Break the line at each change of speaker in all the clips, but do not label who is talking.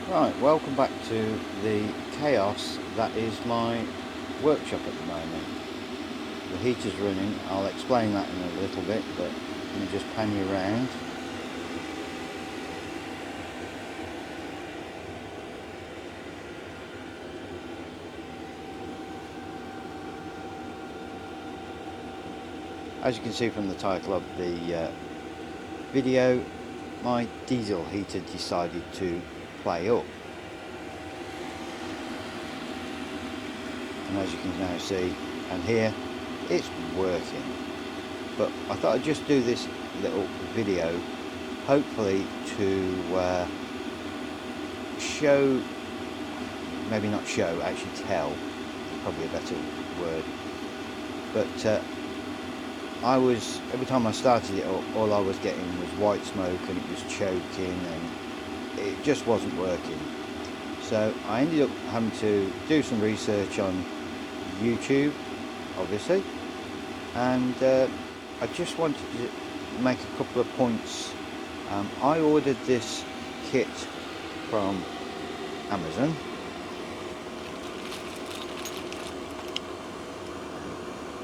Right, welcome back to the chaos that is my workshop at the moment. The heater's running, I'll explain that in a little bit, but let me just pan you around. As you can see from the title of the video, my diesel heater decided to play up. And as you can now see and hear, it's working. But I thought I'd just do this little video, hopefully to show, maybe not show, actually tell, probably a better word. But every time I started it, all I was getting was white smoke and it was choking and it just wasn't working. So I ended up having to do some research on YouTube, obviously, and I just wanted to make a couple of points. I ordered this kit from Amazon.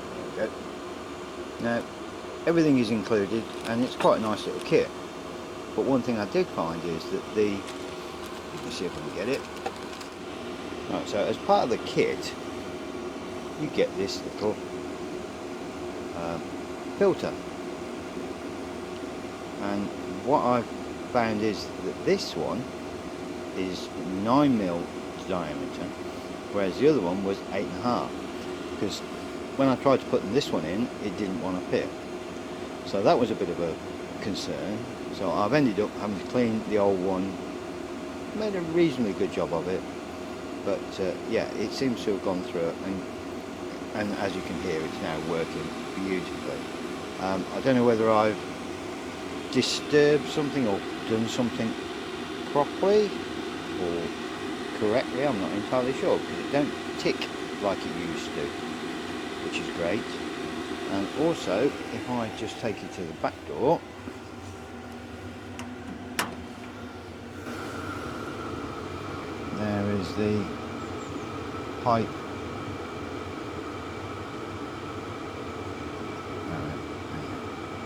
There we go. Now everything is included and it's quite a nice little kit, but one thing I did find is that you can see if I can get it. Right, so as part of the kit you get this little filter, and what I've found is that this one is 9mm diameter, whereas the other one was 8.5, because when I tried to put this one in, it didn't want to fit. So that was a bit of a concern. So I've ended up having to clean the old one. Made a reasonably good job of it, but yeah, it seems to have gone through it, and as you can hear, it's now working beautifully. I don't know whether I've disturbed something or done something properly or correctly, I'm not entirely sure, because it don't tick like it used to, which is great. And also, if I just take you to the back door, there is the pipe.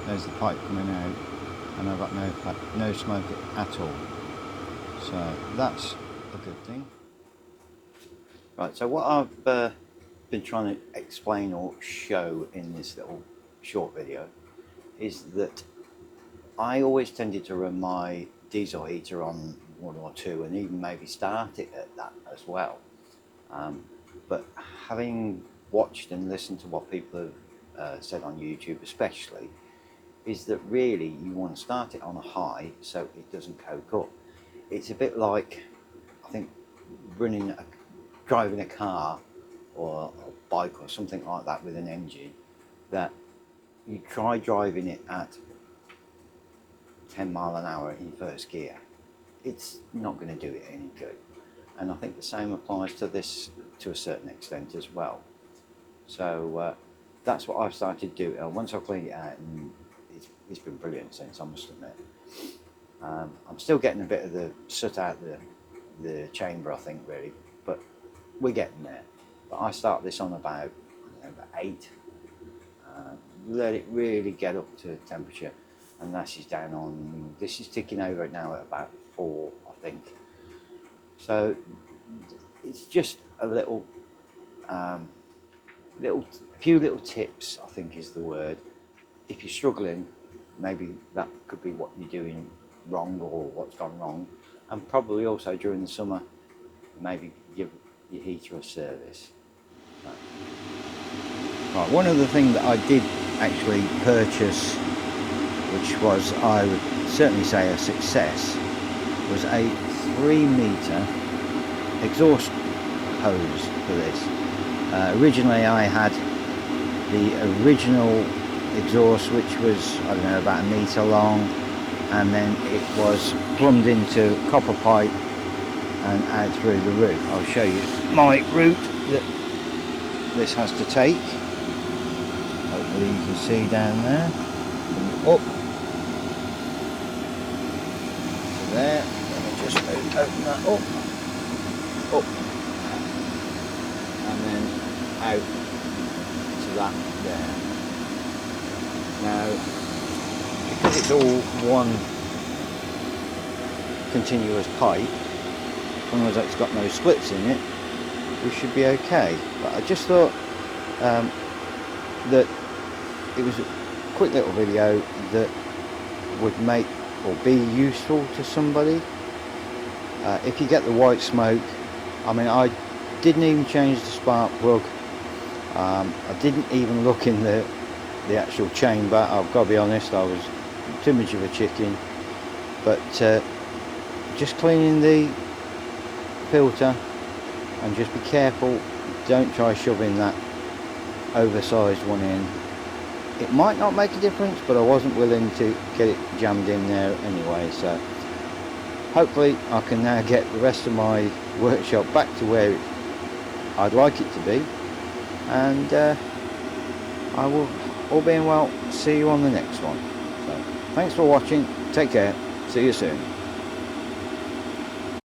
There's the pipe coming out, and I've got no smoke at all, so that's a good thing. Right, so what I've been trying to explain or show in this little short video is that I always tended to run my diesel heater on 1 or 2 and even maybe start it at that as well, but having watched and listened to what people have said on YouTube especially, is that really you want to start it on a high so it doesn't coke up. It's a bit like, I think, driving a car or a bike or something like that with an engine, that you try driving it at 10 mile an hour in first gear, it's not going to do it any good. And I think the same applies to this to a certain extent as well. So that's what I've started doing. Once I've cleaned it out, and it's been brilliant since, I must admit. I'm still getting a bit of the soot out the chamber, I think, really, but we're getting there. But I start this on about 8, let it really get up to temperature, and this is ticking over now at about 4, I think. So it's just a few little tips, I think is the word. If you're struggling, maybe that could be what you're doing wrong or what's gone wrong, and probably also during the summer, maybe give your heater a service. Right, one other thing that I did actually purchase, which was, I would certainly say, a success, was a 3-meter exhaust hose for this. Originally I had the original exhaust, which was, I don't know, about 1 meter long, and then it was plumbed into copper pipe and out through the roof. I'll show you my route that this has to take. Hopefully you can see down there, up to there. Let me just move open that up, and then out to that there. Now, because it's all one continuous pipe, as long as it's got no splits in it, we should be okay. But I just thought that it was a quick little video that would make or be useful to somebody. If you get the white smoke, I mean, I didn't even change the spark plug. I didn't even look in the actual chamber. I've got to be honest, I was too much of a chicken. But just cleaning the filter, and just be careful, don't try shoving that oversized one in. It might not make a difference, but I wasn't willing to get it jammed in there anyway, so hopefully I can now get the rest of my workshop back to where I'd like it to be, and I will, all being well, see you on the next one. So thanks for watching, take care, see you soon.